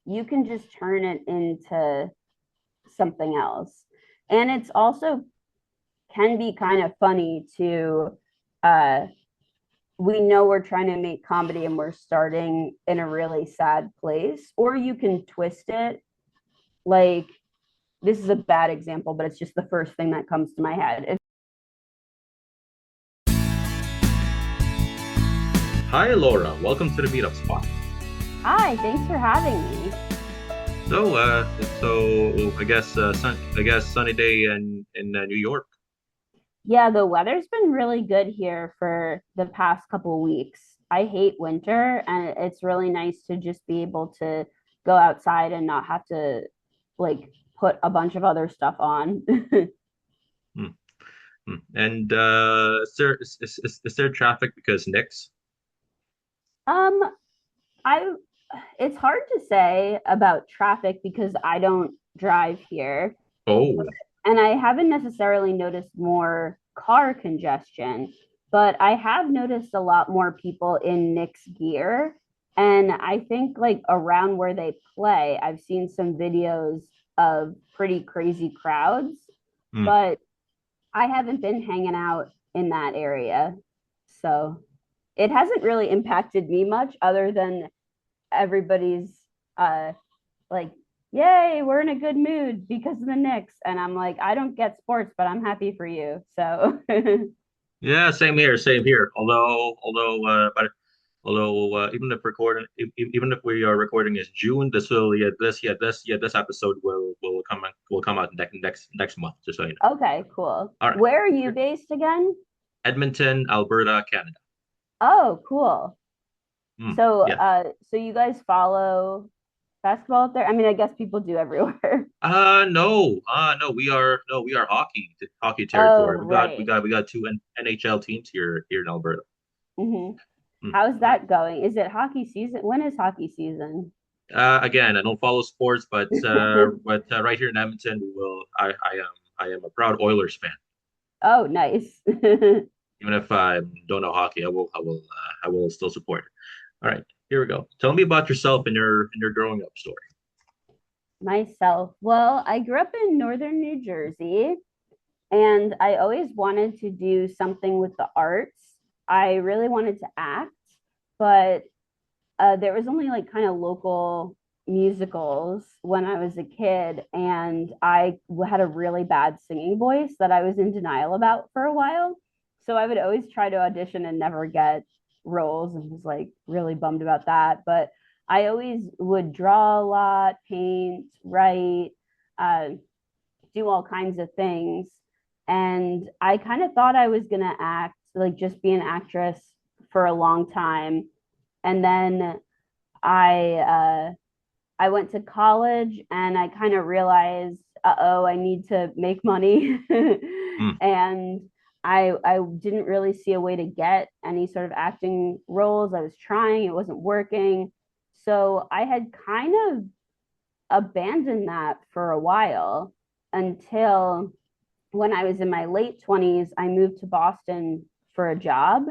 you can just turn it into something else. And it's also can be kind of funny to uh we know we're trying to make comedy and we're starting in a really sad place, or you can twist it. Like, this is a bad example, but it's just the first thing that comes to my head. Hi, Laura. Welcome to the Meetup spot. Hi, thanks for having me. So I guess sunny day in New York. Yeah, the weather's been really good here for the past couple weeks. I hate winter, and it's really nice to just be able to go outside and not have to like put a bunch of other stuff on. Hmm, And is there traffic because Nick's? Um, I it's hard to say about traffic because I don't drive here, Oh, and I haven't necessarily noticed more car congestion, but I have noticed a lot more people in Nick's gear. And I think like around where they play, I've seen some videos of pretty crazy crowds, hmm. but I haven't been hanging out in that area. So it hasn't really impacted me much other than everybody's uh like, yay, we're in a good mood because of the Knicks. And I'm like, I don't get sports, but I'm happy for you. So Yeah, same here, same here. Although even if we are recording is June, this episode will come out next month. Just so you know. okay, cool. All right, Where are you based again? Edmonton, Alberta, Canada. Oh, cool. So Yeah. so you guys follow basketball up there? I mean, I guess people do everywhere. No, we are hockey Oh, territory. right. We got two NHL teams here in Alberta. Hmm. Hmm. How's All right. that going? Is it hockey season? When is hockey season? Again, I don't follow sports, but right here in Edmonton, we will. I am a proud Oilers fan. Oh, nice. Even if I don't know hockey, I will still support it. All right, here we go. Tell me about yourself and your growing up story. Myself. Well, I grew up in northern New Jersey, and I always wanted to do something with the arts. I really wanted to act, but there was only like kind of local musicals when I was a kid, and I had a really bad singing voice that I was in denial about for a while. So I would always try to audition and never get roles, and was like really bummed about that. But I always would draw a lot, paint, write, uh, do all kinds of things. And I kind of thought I was going to act, like just be an actress for a long time. And then I I went to college and I kind of realized, oh, I need to make money. Hmm. And I didn't really see a way to get any sort of acting roles. I was trying, it wasn't working. So I had kind of abandoned that for a while until when I was in my late 20s, I moved to Boston for a job,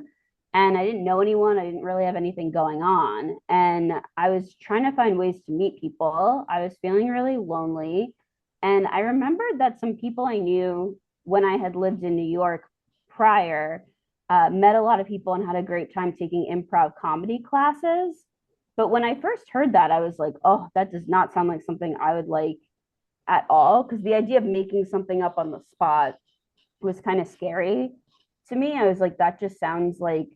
and I didn't know anyone. I didn't really have anything going on. And I was trying to find ways to meet people. I was feeling really lonely. And I remembered that some people I knew when I had lived in New York prior met a lot of people and had a great time taking improv comedy classes. But when I first heard that, I was like, oh, that does not sound like something I would like at all. Because the idea of making something up on the spot was kind of scary to me. I was like, that just sounds like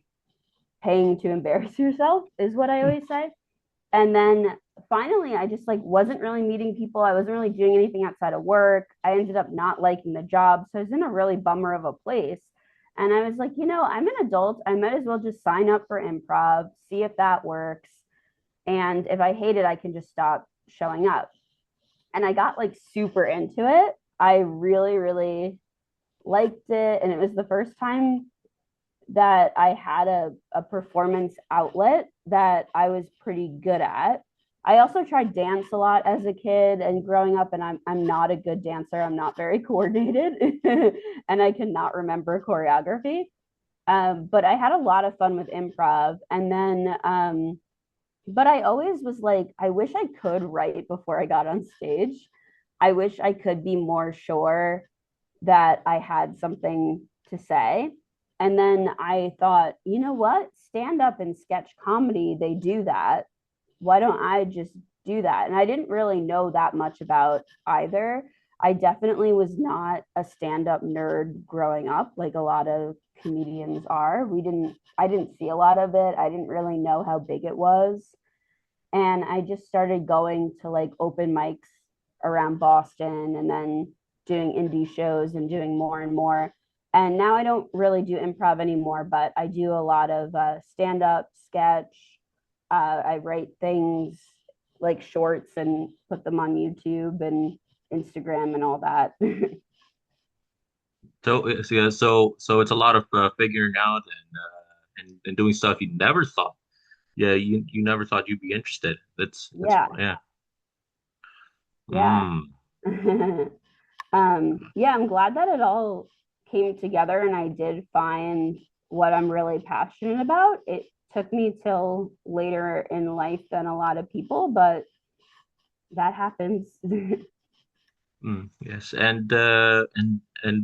paying to embarrass yourself, is what I Hmm. always say. And then finally, I just like wasn't really meeting people. I wasn't really doing anything outside of work. I ended up not liking the job. So I was in a really bummer of a place. And I was like, I'm an adult. I might as well just sign up for improv, see if that works. And if I hate it, I can just stop showing up. And I got like super into it. I really, really liked it. And it was the first time that I had a performance outlet that I was pretty good at. I also tried dance a lot as a kid and growing up, and I'm not a good dancer. I'm not very coordinated, and I cannot remember choreography. But I had a lot of fun with improv, and then But I always was like, I wish I could write before I got on stage. I wish I could be more sure that I had something to say. And then I thought, you know what? Stand up and sketch comedy, they do that. Why don't I just do that? And I didn't really know that much about either. I definitely was not a stand up nerd growing up like a lot of comedians are. I didn't see a lot of it. I didn't really know how big it was. And I just started going to like open mics around Boston and then doing indie shows and doing more and more. And now I don't really do improv anymore, but I do a lot of stand up, sketch. I write things like shorts and put them on YouTube and Instagram and all that. So yeah, so it's a lot of figuring out and doing stuff you never thought. Yeah, you never thought you'd be interested. That's Yeah, yeah. yeah. Mm. Yeah, I'm glad that it all came together and I did find what I'm really passionate about. It took me till later in life than a lot of people, but that happens. Mm, yes, and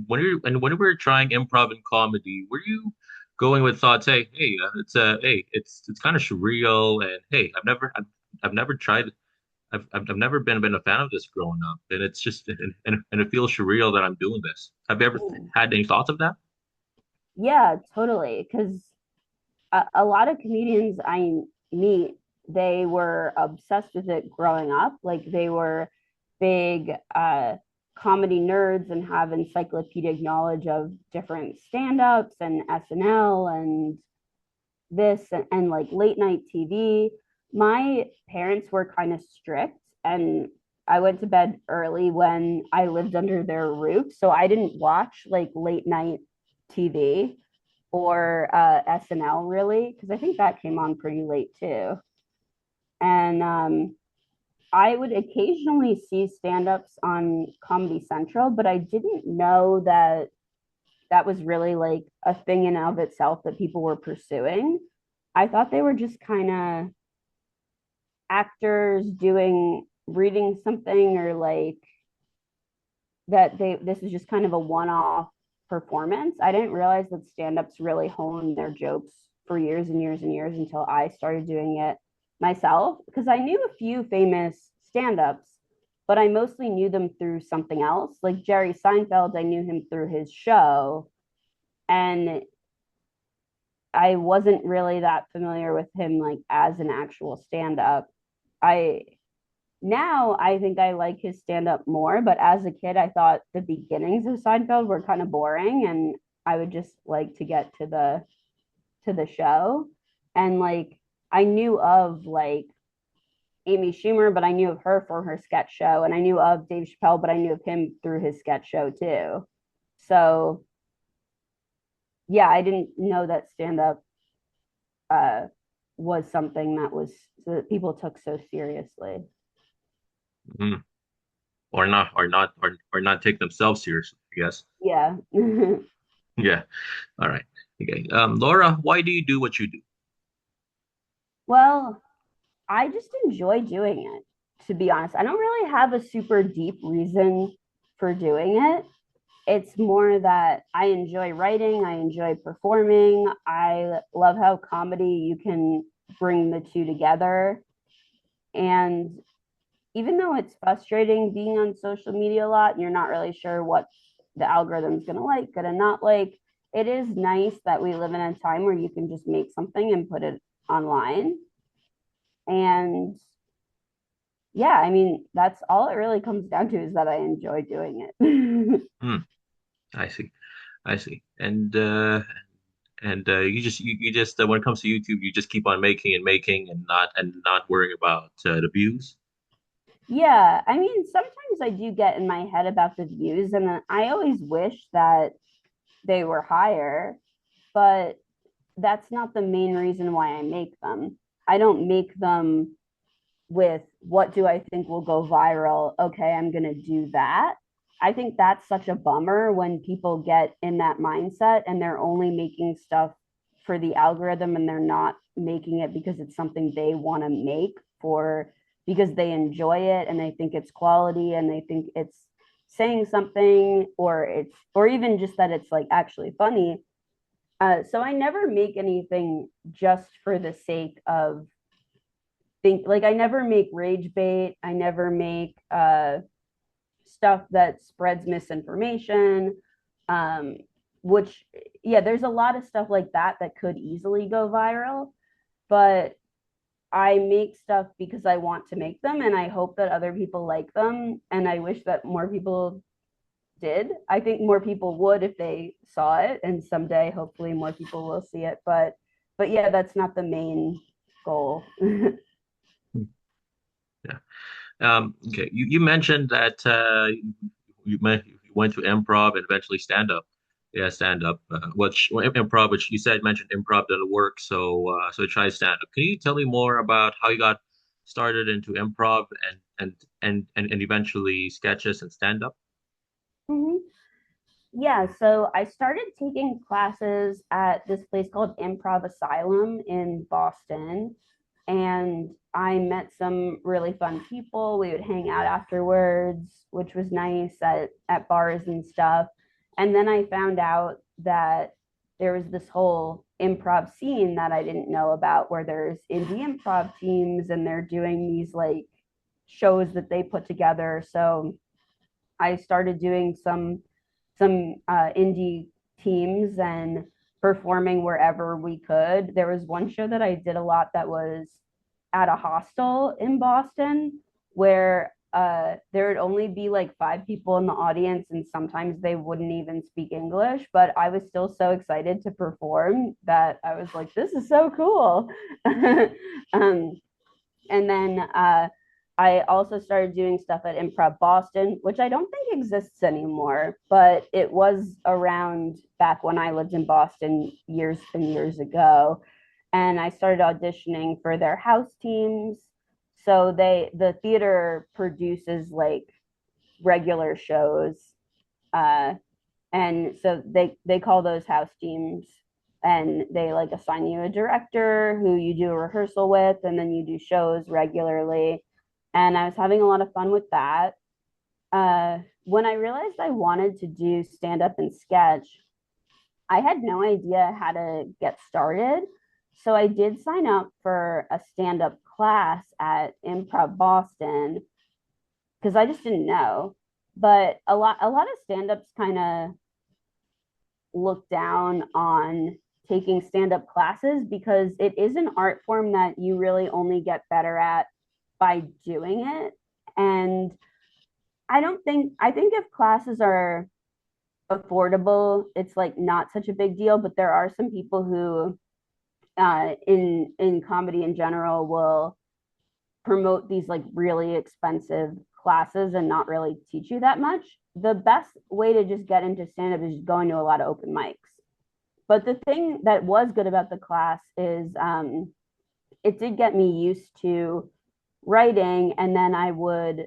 when we were trying improv and comedy, were you going with thoughts? It's kind of surreal, and hey, I've never tried. I've never been a fan of this growing up, and it's just and it feels surreal that I'm doing this. Have you ever had any thoughts of that? Yeah, totally. Because a lot of comedians I meet, they were obsessed with it growing up. Like they were big comedy nerds and have encyclopedic knowledge of different stand-ups and SNL and this and like late night TV. My parents were kind of strict and I went to bed early when I lived under their roof. So I didn't watch like late night TV or SNL really, because I think that came on pretty late too. And I would occasionally see stand ups on Comedy Central, but I didn't know that that was really like a thing in and of itself that people were pursuing. I thought they were just kind of actors doing reading something or like that they this is just kind of a one-off performance. I didn't realize that stand-ups really hone their jokes for years and years and years until I started doing it myself because I knew a few famous stand-ups, but I mostly knew them through something else. Like Jerry Seinfeld, I knew him through his show, and I wasn't really that familiar with him like as an actual stand-up. I Now I think I like his stand up more, but as a kid, I thought the beginnings of Seinfeld were kind of boring, and I would just like to get to the show. And like I knew of like Amy Schumer, but I knew of her for her sketch show, and I knew of Dave Chappelle, but I knew of him through his sketch show too. So yeah, I didn't know that stand up uh, was something that was that people took so seriously. Mm. Or not take themselves seriously, I guess. Yeah. Yeah. All right. Okay. Laura, why do you do what you do? Well, I just enjoy doing it, to be honest. I don't really have a super deep reason for doing it. It's more that I enjoy writing, I enjoy performing. I love how comedy you can bring the two together. And even though it's frustrating being on social media a lot, and you're not really sure what the algorithm's going to like, going to not like, it is nice that we live in a time where you can just make something and put it online. And yeah, I mean, that's all it really comes down to is that I enjoy doing it. Hmm. I see. I see. And you just when it comes to YouTube, you just keep on making and making and not worrying about the views. Yeah, I mean, sometimes I do get in my head about the views, and I always wish that they were higher, but that's not the main reason why I make them. I don't make them with what do I think will go viral? Okay, I'm going to do that. I think that's such a bummer when people get in that mindset and they're only making stuff for the algorithm and they're not making it because it's something they want to make for because they enjoy it and they think it's quality and they think it's saying something or even just that it's like actually funny. So I never make anything just for the sake of think like I never make rage bait. I never make stuff that spreads misinformation. Um, which yeah, there's a lot of stuff like that that could easily go viral, but I make stuff because I want to make them and I hope that other people like them. And I wish that more people did. I think more people would if they saw it. And someday hopefully more people will see it. But yeah, that's not the main goal. Yeah. Okay. You mentioned that you went to improv and eventually stand up. Yeah, stand up. Which well, improv, which you said mentioned improv didn't work, so try stand up. Can you tell me more about how you got started into improv and eventually sketches and stand up? Mhm. Yeah, so I started taking classes at this place called Improv Asylum in Boston, and I met some really fun people. We would hang out afterwards, which was nice at bars and stuff. And then I found out that there was this whole improv scene that I didn't know about where there's indie improv teams and they're doing these like shows that they put together. So I started doing some indie teams and performing wherever we could. There was one show that I did a lot that was at a hostel in Boston where there would only be like five people in the audience and sometimes they wouldn't even speak English, but I was still so excited to perform that I was like, this is so cool. um, and then I also started doing stuff at Improv Boston, which I don't think exists anymore, but it was around back when I lived in Boston years and years ago. And I started auditioning for their house teams. So the theater produces like regular shows. Uh, and so they call those house teams and they like assign you a director who you do a rehearsal with and then you do shows regularly, and I was having a lot of fun with that. When I realized I wanted to do stand up and sketch, I had no idea how to get started, so I did sign up for a stand up class at Improv Boston because I just didn't know. But a lot of stand ups kind of look down on taking stand-up classes because it is an art form that you really only get better at by doing it. And I think if classes are affordable, it's like not such a big deal, but there are some people who in comedy in general will promote these like really expensive classes and not really teach you that much. The best way to just get into stand up is going to a lot of open mics. But the thing that was good about the class is it did get me used to writing, and then I would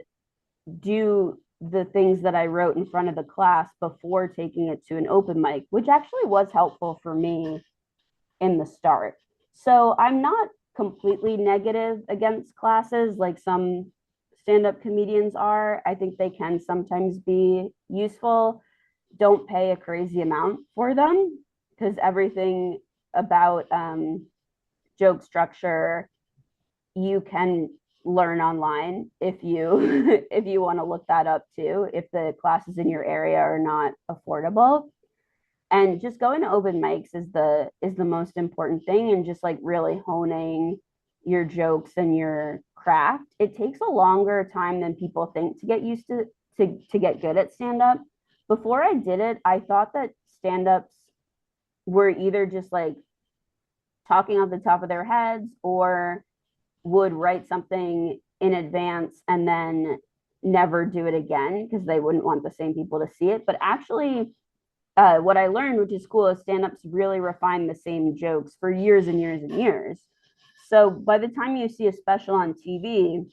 do the things that I wrote in front of the class before taking it to an open mic, which actually was helpful for me in the start. So I'm not completely negative against classes like some stand up comedians are. I think they can sometimes be useful. Don't pay a crazy amount for them because everything about joke structure you can learn online if you if you want to look that up too, if the classes in your area are not affordable. And just going to open mics is the most important thing, and just like really honing your jokes and your craft. It takes a longer time than people think to get used to get good at stand up. Before I did it, I thought that stand ups were either just like talking off the top of their heads or would write something in advance and then never do it again because they wouldn't want the same people to see it. But actually, what I learned, which is cool, is stand ups really refine the same jokes for years and years and years. So by the time you see a special on TV,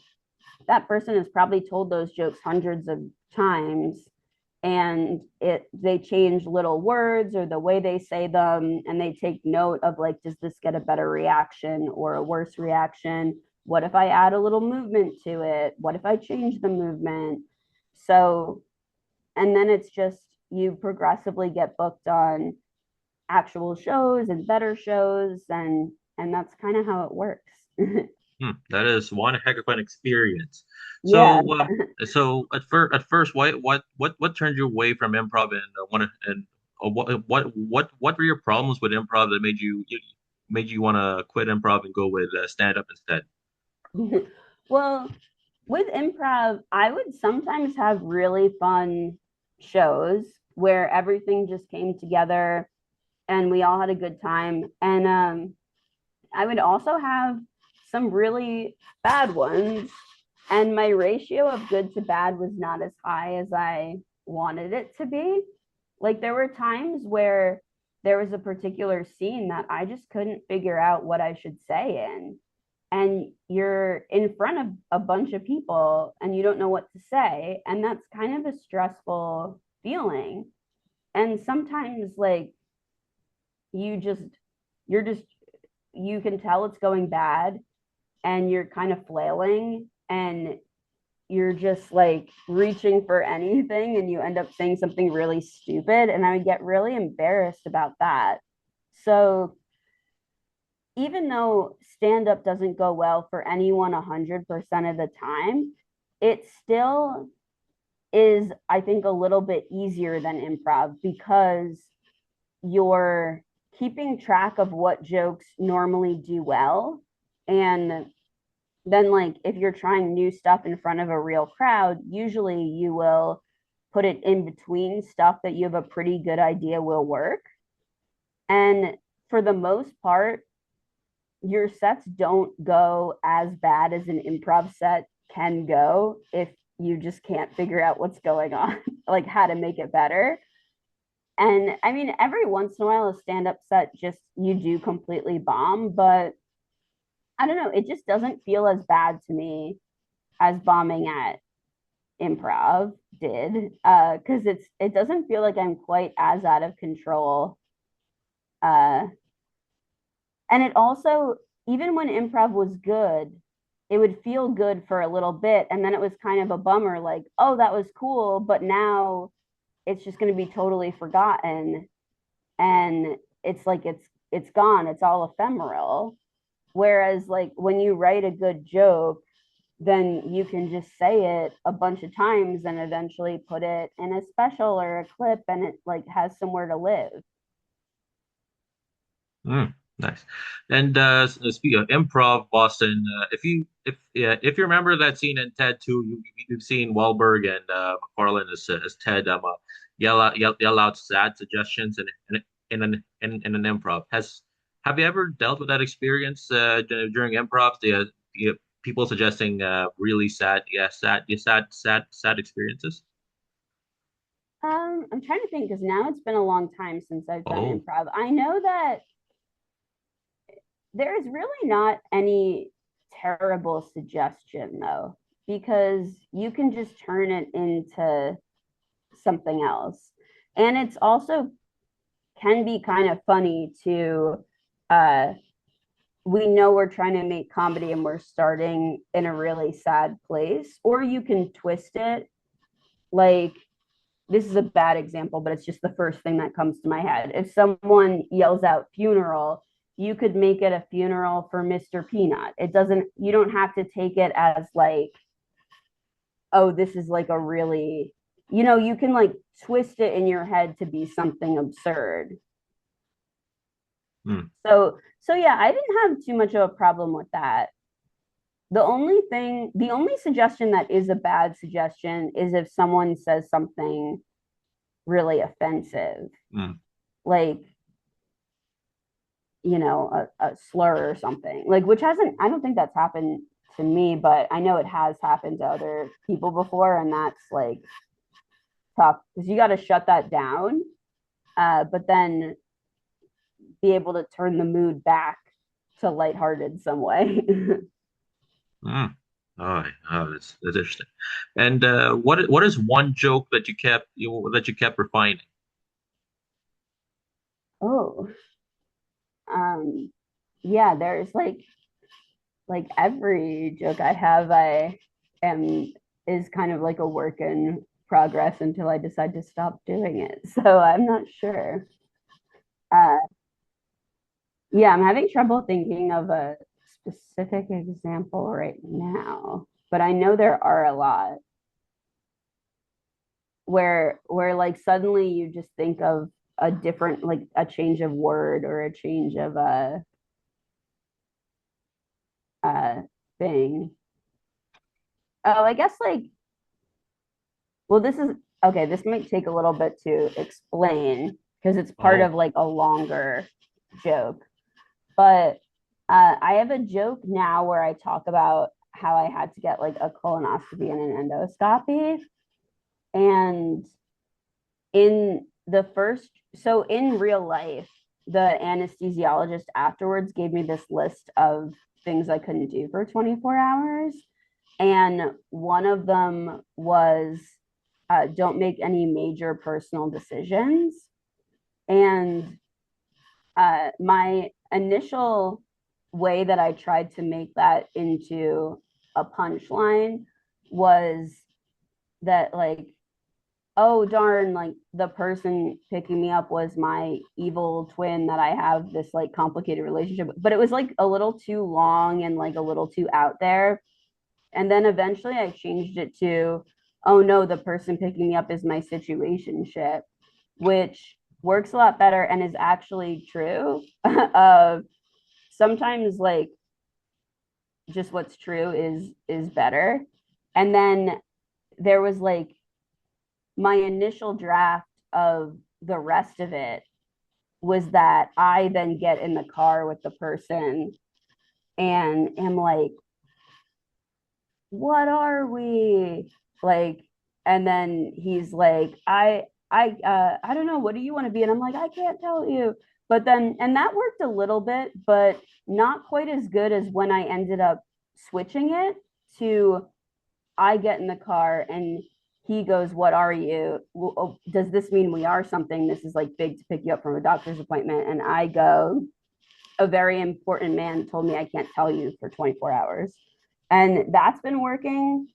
that person has probably told those jokes hundreds of times and they change little words or the way they say them, and they take note of like, does this get a better reaction or a worse reaction? What if I add a little movement to it? What if I change the movement? So, and then it's just you progressively get booked on actual shows and better shows, and that's kind of how it works. That is one heck of an experience. Yeah. So at first, what turned you away from improv and what were your problems with improv that made you want to quit improv and go with stand up instead? Well, with improv, I would sometimes have really fun shows where everything just came together and we all had a good time. And I would also have some really bad ones. And my ratio of good to bad was not as high as I wanted it to be. Like there were times where there was a particular scene that I just couldn't figure out what I should say in. And you're in front of a bunch of people and you don't know what to say. And that's kind of a stressful feeling. And sometimes, like, you just, you're just, you can tell it's going bad and you're kind of flailing and you're just like reaching for anything and you end up saying something really stupid. And I would get really embarrassed about that. So even though stand up doesn't go well for anyone 100% of the time, it still is, I think, a little bit easier than improv because you're keeping track of what jokes normally do well. And then, like, if you're trying new stuff in front of a real crowd, usually you will put it in between stuff that you have a pretty good idea will work. And for the most part, your sets don't go as bad as an improv set can go if you just can't figure out what's going on, like how to make it better. And I mean, every once in a while, a stand up set just you do completely bomb, but I don't know, it just doesn't feel as bad to me as bombing at improv did. Because it doesn't feel like I'm quite as out of control. Uh, and it also, even when improv was good, it would feel good for a little bit. And then it was kind of a bummer, like, oh, that was cool, but now it's just going to be totally forgotten. And it's like it's gone, it's all ephemeral. Whereas like when you write a good joke, then you can just say it a bunch of times and eventually put it in a special or a clip and it like has somewhere to live. Nice. And speaking of improv, Boston, if you remember that scene in Ted 2, you've seen Wahlberg and McFarlane as Ted yell out sad suggestions in an improv. Has Have you ever dealt with that experience during improv? The people suggesting really sad, sad experiences. I'm trying to think because now it's been a long time since I've done Oh. improv. I know that there is really not any terrible suggestion though, because you can just turn it into something else. And it's also can be kind of funny to uh we know we're trying to make comedy and we're starting in a really sad place, or you can twist it like, this is a bad example, but it's just the first thing that comes to my head. If someone yells out funeral, you could make it a funeral for Mr. Peanut. It doesn't, you don't have to take it as like, oh, this is like a really, you can like twist it in your head to be something absurd. Hmm. So yeah, I didn't have too much of a problem with that. The only suggestion that is a bad suggestion is if someone says something really offensive, Hmm. like, a slur or something, like, which hasn't, I don't think that's happened to me, but I know it has happened to other people before. And that's like tough because you got to shut that down, but then be able to turn the mood back to lighthearted some way. Hmm. That's interesting. And what is one joke that you kept refining? Oh, um, yeah, there's like every joke I have, I am is kind of like a work in progress until I decide to stop doing it. So I'm not sure. Uh, yeah, I'm having trouble thinking of a specific example right now, but I know there are a lot where like suddenly you just think of a different like a change of word or a change of a thing. Oh, I guess like well, this is okay. This might take a little bit to explain because it's part Oh, of like a longer joke. But I have a joke now where I talk about how I had to get like a colonoscopy and an endoscopy. And in the first, so in real life, the anesthesiologist afterwards gave me this list of things I couldn't do for 24 hours. And one of them was don't make any major personal decisions. And my initial way that I tried to make that into a punchline was that, like, oh, darn, like the person picking me up was my evil twin that I have this like complicated relationship with. But it was like a little too long and like a little too out there. And then eventually I changed it to, oh no, the person picking me up is my situationship, which works a lot better and is actually true. Sometimes like just what's true is better. And then there was like my initial draft of the rest of it was that I then get in the car with the person and am like, what are we like? And then he's like, I don't know, what do you want to be? And I'm like, I can't tell you. But then and that worked a little bit, but not quite as good as when I ended up switching it to I get in the car and he goes, what are you? Oh, does this mean we are something? This is like big to pick you up from a doctor's appointment. And I go, a very important man told me I can't tell you for 24 hours. And that's been working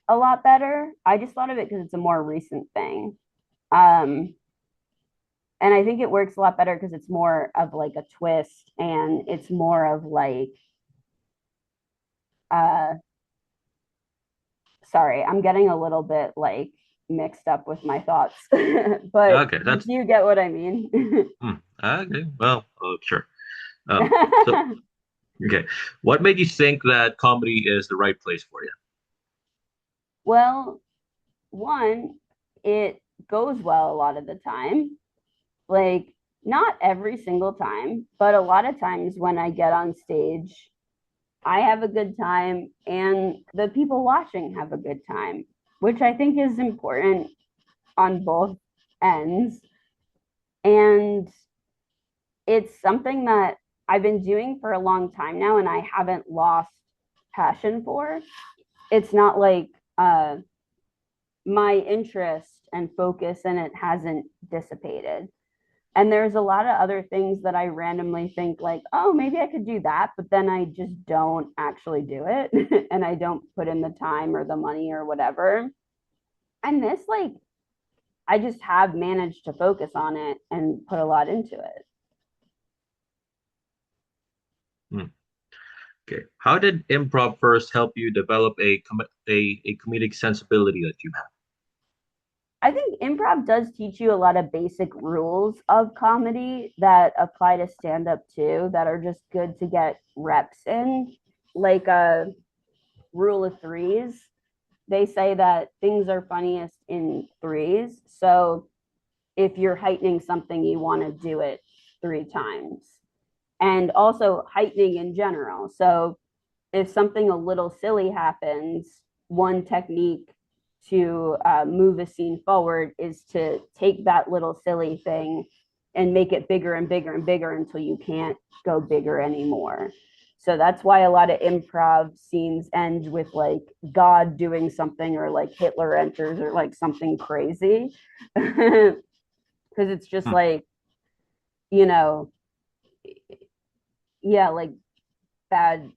a lot better. I just thought of it because it's a more recent thing. Um, and I think it works a lot better because it's more of like a twist and it's more of like, uh, sorry, I'm getting a little bit like mixed up with my thoughts, but okay. That's you get what I mean. okay. Well, sure. So okay, what made you think that comedy is the right place for you? Well, one, it goes well a lot of the time. Like, not every single time, but a lot of times when I get on stage, I have a good time and the people watching have a good time, which I think is important on both ends. And it's something that I've been doing for a long time now and I haven't lost passion for. It's not like my interest and focus in it hasn't dissipated. And there's a lot of other things that I randomly think like, oh, maybe I could do that, but then I just don't actually do it and I don't put in the time or the money or whatever. And this like I just have managed to focus on it and put a lot into it. Hmm. Okay, how did improv first help you develop a comedic sensibility that you have? I think improv does teach you a lot of basic rules of comedy that apply to stand up too, that are just good to get reps in, like a rule of threes. They say that things are funniest in threes. So if you're heightening something, you want to do it three times. And also heightening in general. So if something a little silly happens, one technique to move a scene forward is to take that little silly thing and make it bigger and bigger and bigger until you can't go bigger anymore. So that's why a lot of improv scenes end with like God doing something or like Hitler enters or like something crazy. Because it's just Hmm. like, you know, yeah, like bad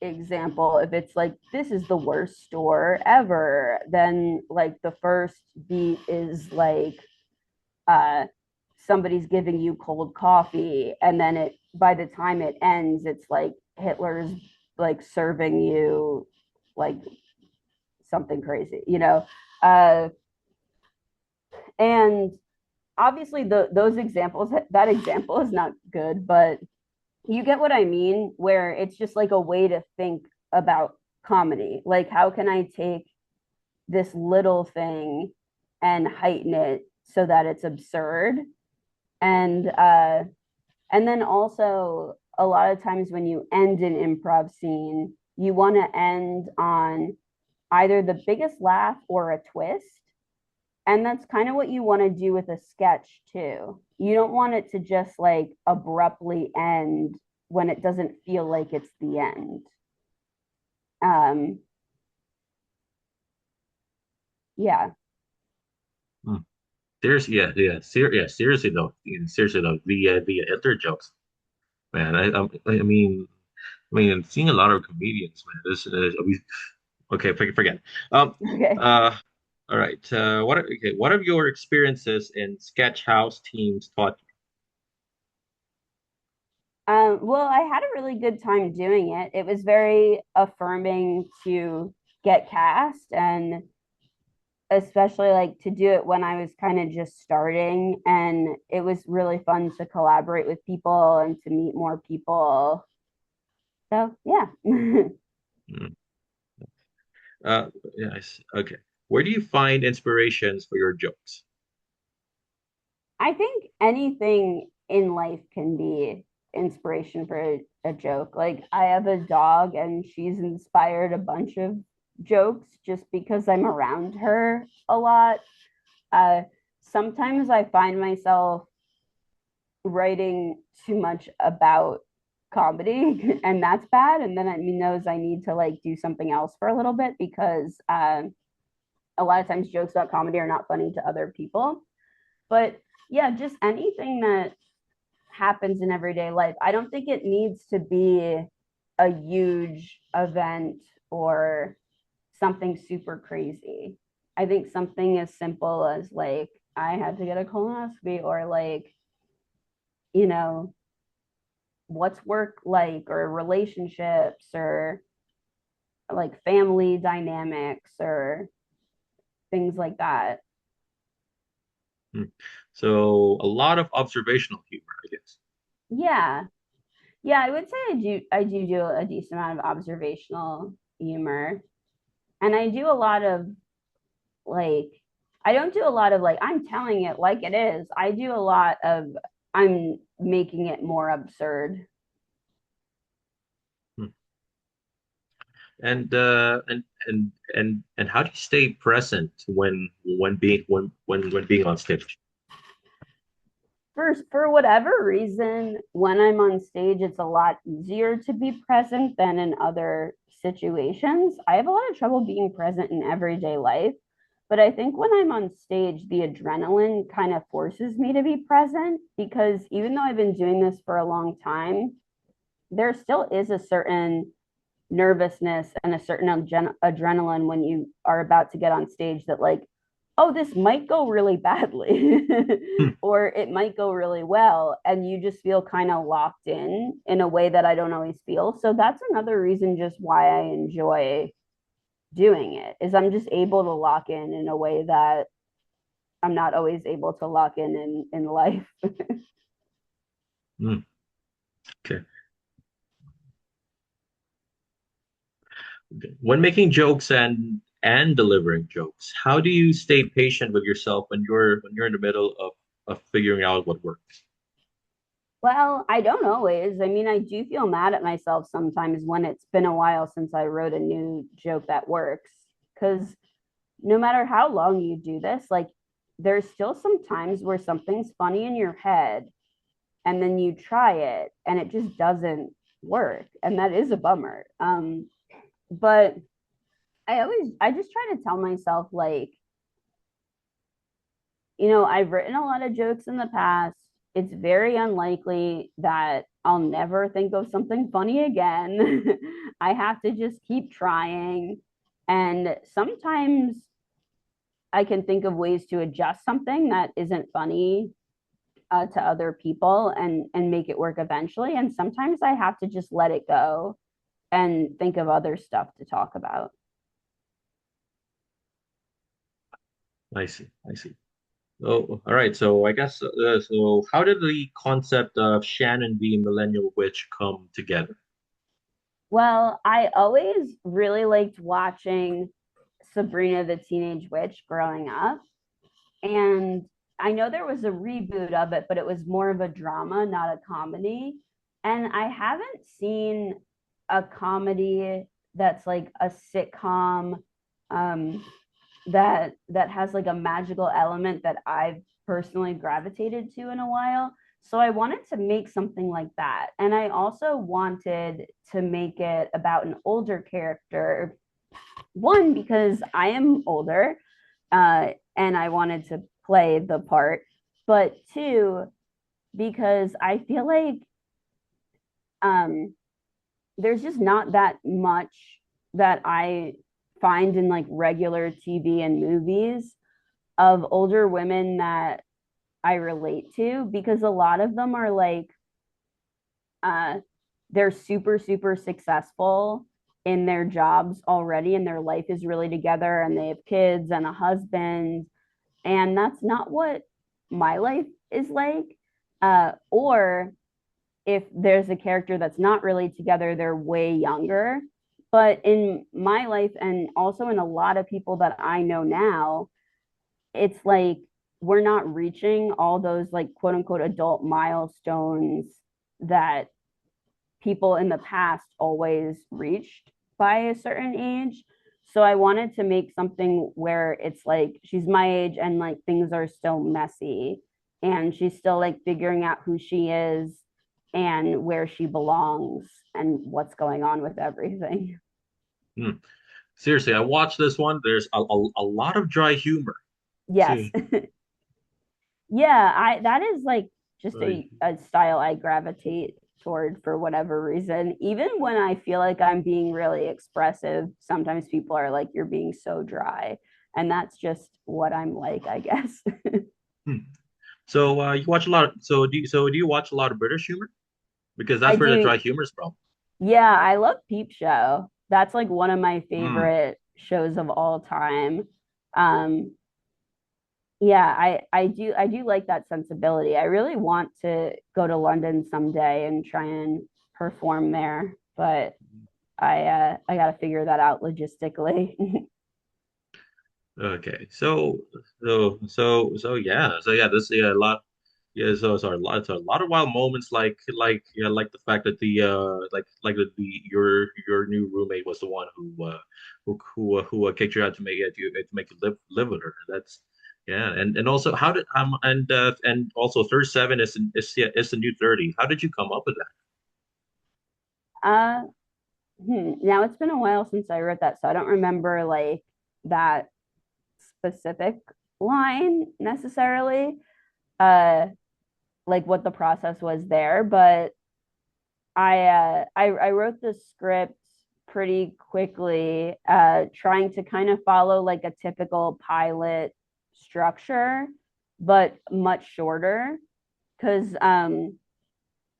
example, if it's like this is the worst store ever, then like the first beat is like uh somebody's giving you cold coffee, and then it by the time it ends it's like Hitler's like serving you like something crazy, uh and obviously those examples, that example is not good, but you get what I mean, where it's just like a way to think about comedy. Like, how can I take this little thing and heighten it so that it's absurd? And then also a lot of times when you end an improv scene, you want to end on either the biggest laugh or a twist. And that's kind of what you want to do with a sketch too. You don't want it to just like abruptly end when it doesn't feel like it's the end. Um, yeah. Hmm. There's yeah, seriously though, the Hitler jokes, man. I mean, seeing a lot of comedians, man. This is okay. Forget. Um. Okay. Uh. All right. What have your experiences in sketch house teams taught Well, I had a really good time doing it. It was very affirming to get cast, and especially like to do it when I was kind of just starting. And it was really fun to collaborate with people and to meet more people. So, yeah. you? Yes. Okay. Where do you find inspirations for your jokes? I think anything in life can be inspiration for a joke. Like, I have a dog and she's inspired a bunch of jokes just because I'm around her a lot. Uh, Sometimes I find myself writing too much about comedy and that's bad. And then it knows I need to like do something else for a little bit because a lot of times jokes about comedy are not funny to other people. But yeah, just anything that happens in everyday life. I don't think it needs to be a huge event or something super crazy. I think something as simple as like I had to get a colonoscopy, or like, you know, what's work like, or relationships, or like family dynamics, or things like that. Hmm. So a lot of observational humor, I guess. Yeah. Yeah, I would say I do a decent amount of observational humor. And I do a lot of like I don't do a lot of like I'm telling it like it is. I do a lot of I'm making it more absurd. Hmm. And how do you stay present when being on stage? For whatever reason, when I'm on stage, it's a lot easier to be present than in other situations. I have a lot of trouble being present in everyday life, but I think when I'm on stage, the adrenaline kind of forces me to be present because even though I've been doing this for a long time, there still is a certain nervousness and a certain adrenaline when you are about to get on stage that like, oh, this might go really badly Hmm. or it might go really well, and you just feel kind of locked in a way that I don't always feel. So that's another reason just why I enjoy doing it, is I'm just able to lock in a way that I'm not always able to lock in life. Hmm. Okay. Okay. When making jokes and delivering jokes, how do you stay patient with yourself when you're in the middle of figuring out what works? Well, I don't always. I mean, I do feel mad at myself sometimes when it's been a while since I wrote a new joke that works. Because no matter how long you do this, like there's still some times where something's funny in your head and then you try it and it just doesn't work, and that is a bummer. But I just try to tell myself, like, I've written a lot of jokes in the past. It's very unlikely that I'll never think of something funny again. I have to just keep trying. And sometimes I can think of ways to adjust something that isn't funny to other people and make it work eventually. And sometimes I have to just let it go and think of other stuff to talk about. I see. I see. Oh, all right. So I guess so. How did the concept of Shannon the Millennial Witch come together? Well, I always really liked watching Sabrina the Teenage Witch growing up. And I know there was a reboot of it, but it was more of a drama, not a comedy. And I haven't seen a comedy that's like a sitcom um, that has like a magical element that I've personally gravitated to in a while. So I wanted to make something like that. And I also wanted to make it about an older character. One, because I am older, and I wanted to play the part. But two, because I feel like um, there's just not that much that I find in like regular TV and movies of older women that I relate to, because a lot of them are like uh they're super super successful in their jobs already, and their life is really together, and they have kids and a husband, and that's not what my life is like. Or if there's a character that's not really together, they're way younger. But in my life, and also in a lot of people that I know now, it's like we're not reaching all those like quote unquote adult milestones that people in the past always reached by a certain age. So I wanted to make something where it's like she's my age and like things are still messy, and she's still like figuring out who she is and where she belongs and what's going on with everything. Hmm. Seriously, I watched this one. There's a lot of dry humor. Yes. See, Yeah, I that is like just dry a style I gravitate toward for whatever reason. Even when I feel like I'm being really expressive, sometimes people are like, you're being so dry. And that's just what I'm like, I guess. Hmm. So you watch a lot. So do you watch a lot of British humor? Because I that's where the do. dry humor is from. Yeah, I love Peep Show. That's like one of my Hmm. favorite shows of all time. Um, yeah, I do like that sensibility. I really want to go to London someday and try and perform there, but I got to figure that out logistically. Okay. So yeah. So yeah. This yeah a lot. Yeah. So a lot of wild moments like yeah like the fact that like the your new roommate was the one who kicked you out to make you live with her. That's yeah. And also how did and also 37 is the new 30. How did you come up with that? uh Now it's been a while since I wrote that, so I don't remember like that specific line necessarily. Uh like what the process was there, but I wrote the script pretty quickly, trying to kind of follow like a typical pilot structure, but much shorter. Because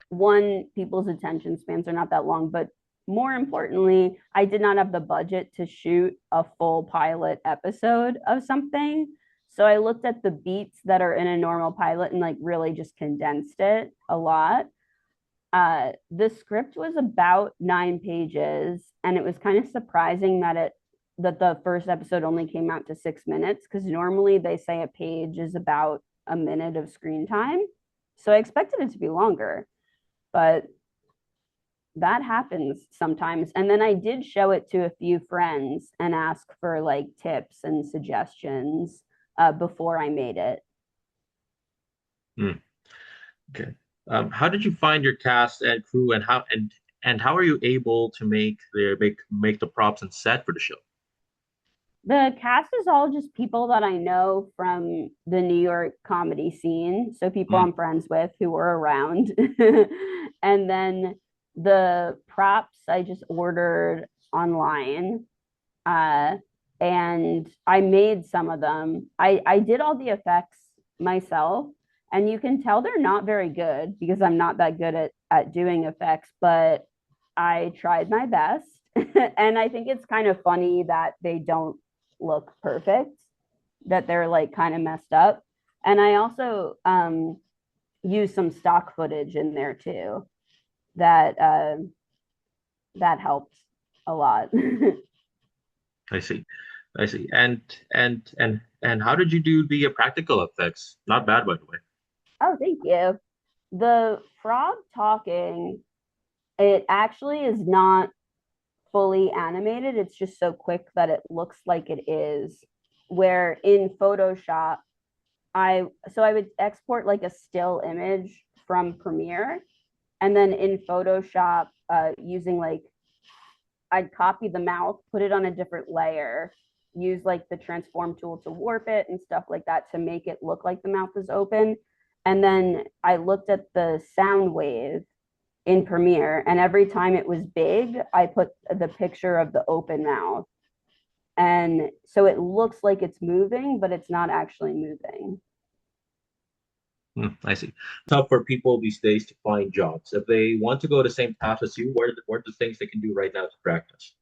one, people's attention spans are not that long, but more importantly, I did not have the budget to shoot a full pilot episode of something. So I looked at the beats that are in a normal pilot and like really just condensed it a lot. The script was about 9 pages, and it was kind of surprising that the first episode only came out to 6 minutes, because normally they say a page is about a minute of screen time. So I expected it to be longer, but that happens sometimes. And then I did show it to a few friends and ask for like tips and suggestions before I made it. Hmm. Okay. How did you find your cast and crew, and And how are you able to make the props and set for the show? The cast is all just people that I know from the New York comedy scene. So people Mm, I'm friends with who were around. And then the props I just ordered online. Uh, and I made some of them. I did all the effects myself, and you can tell they're not very good because I'm not that good at doing effects, but I tried my best. And I think it's kind of funny that they don't look perfect, that they're like kind of messed up. And I also use some stock footage in there too that that helped a lot. I see. I see. And how did you do the practical effects? Not bad, by the way. Oh, thank you. The frog talking, it actually is not fully animated. It's just so quick that it looks like it is. Where in Photoshop, I would export like a still image from Premiere, and then in Photoshop, using like I'd copy the mouth, put it on a different layer, use like the transform tool to warp it and stuff like that to make it look like the mouth is open. And then I looked at the sound wave in Premiere, and every time it was big, I put the picture of the open mouth. And so it looks like it's moving, but it's not actually moving. I see. Tough for people these days to find jobs. If they want to go the same path as you, what are the things they can do right now to practice?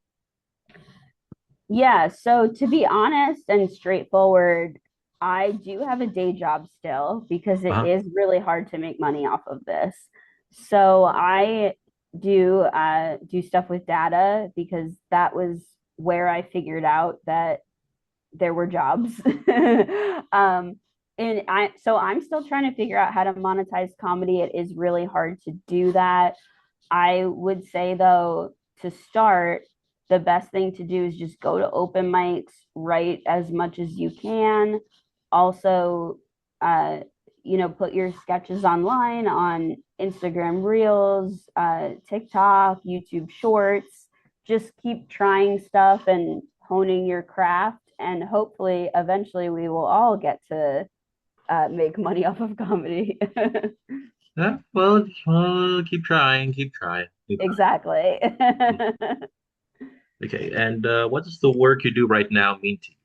Yeah, so to be honest and straightforward, I do have a day job still because it Uh-huh. is really hard to make money off of this. So I do stuff with data because that was where I figured out that there were jobs. um, and I'm still trying to figure out how to monetize comedy. It is really hard to do that. I would say though, to start, the best thing to do is just go to open mics, write as much as you can. Also, uh, put your sketches online on Instagram Reels, TikTok, YouTube Shorts. Just keep trying stuff and honing your craft, and hopefully, eventually, we will all get to make money off of comedy. Yeah, well, keep trying, keep trying, keep trying. Exactly. Hmm. Okay, and what does the work you do right now mean to you?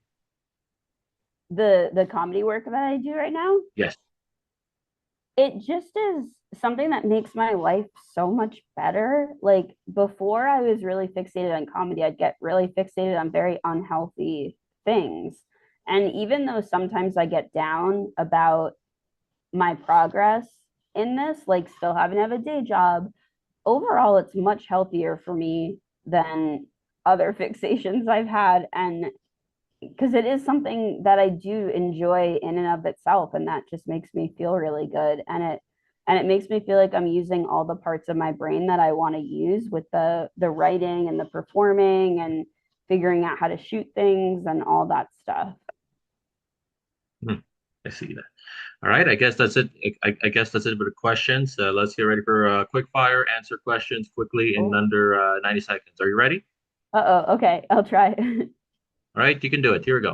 The comedy work that I do right now, Yes. it just is something that makes my life so much better. Like before I was really fixated on comedy, I'd get really fixated on very unhealthy things. And even though sometimes I get down about my progress in this, like still having to have a day job, overall it's much healthier for me than other fixations I've had. And because it is something that I do enjoy in and of itself, and that just makes me feel really good. And it makes me feel like I'm using all the parts of my brain that I want to use with the writing and the performing and figuring out how to shoot things and all that stuff. Hmm. I see that. All right, I guess that's it. I guess that's it for the questions. Let's get ready for quick fire. Answer questions quickly in Oh, under 90 seconds. Are you ready? uh-oh. Okay, I'll try. All right, you can do it. Here we go.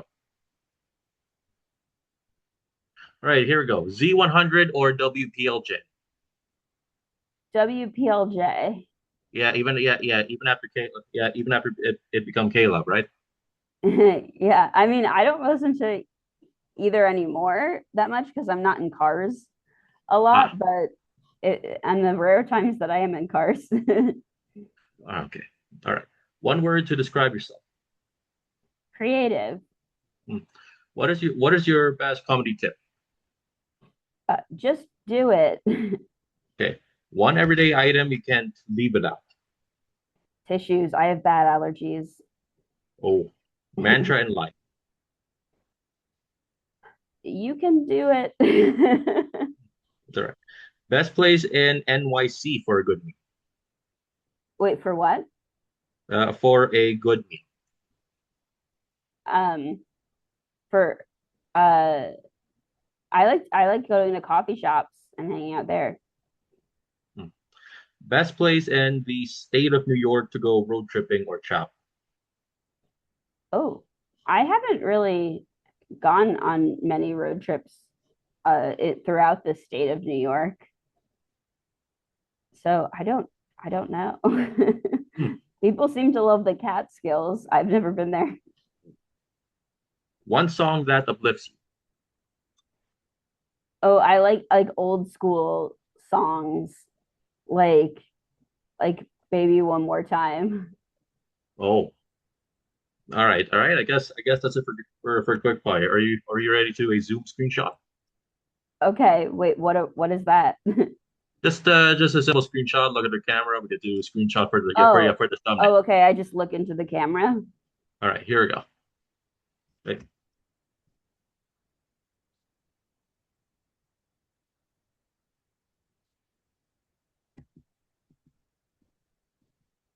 All right, here we go. Z100 or WPLJ? WPLJ. Even after even after it become Caleb, right? Yeah, I mean, I don't listen to either anymore that much because I'm not in cars a Ah, lot, but and the rare times that I am in cars. okay. All right. One word to describe yourself. Creative. Hmm. What is your best comedy tip? Just do it. Okay. One everyday item you can't leave without. Tissues. I have bad allergies. Oh, mantra in life. You can do it. It's all right. Best place in NYC for a good meal. Wait, for what? For a good meal. Um, for uh, I like going to coffee shops and hanging out there. Hmm. Best place in the state of New York to go road tripping or travel. Oh, I haven't really gone on many road trips throughout the state of New York. So I don't know. Hmm. People seem to love the Catskills. I've never been there. One song that uplifts you. Oh, I like old school songs like like Baby One More Time. Oh, all right. I guess that's it for quick fire. Are you ready to a Zoom screenshot? Okay, wait, what is that? Just a simple screenshot. Look at the camera. We could do a screenshot for the yeah, Oh, for the thumbnail. oh, okay. I just look into the camera. All right, here we go. Right.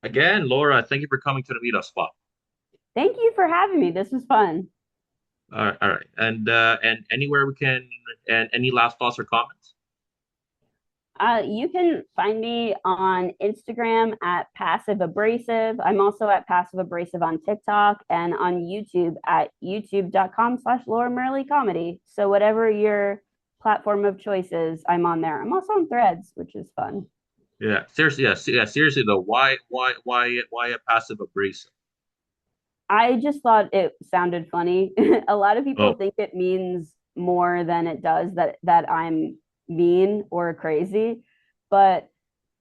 Again, Laura, thank you for coming to the meetup spot. Thank you for having me. This was fun. All right, and anywhere we can, and any last thoughts or comments? You can find me on Instagram at Passive Abrasive. I'm also at Passive Abrasive on TikTok and on YouTube at youtube.com/Laura Merli Comedy. So whatever your platform of choice is, I'm on there. I'm also on Threads, which is fun. Yeah, seriously, yeah, seriously though, why a passive abrasive? I just thought it sounded funny. A lot of people Oh, think it means more than it does, that I'm mean or crazy, but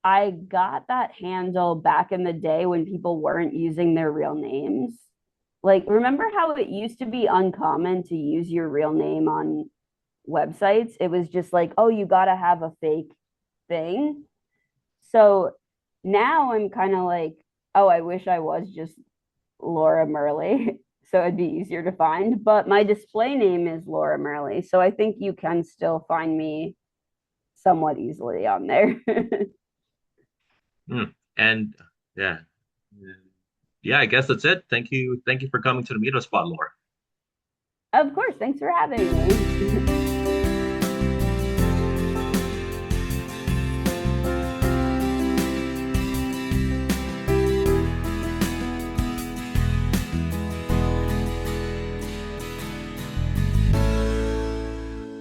I got that handle back in the day when people weren't using their real names. Like, remember how it used to be uncommon to use your real name on websites? It was just like, oh, you got to have a fake thing. So now I'm kind of like, oh, I wish I was just Laura Merli. So it'd be easier to find. But my display name is Laura Merli. So I think you can still find me somewhat easily on there. hmm. And yeah, yeah, I guess that's it. Thank you for coming to the meetup spot, Laura. Of course. Thanks for having me.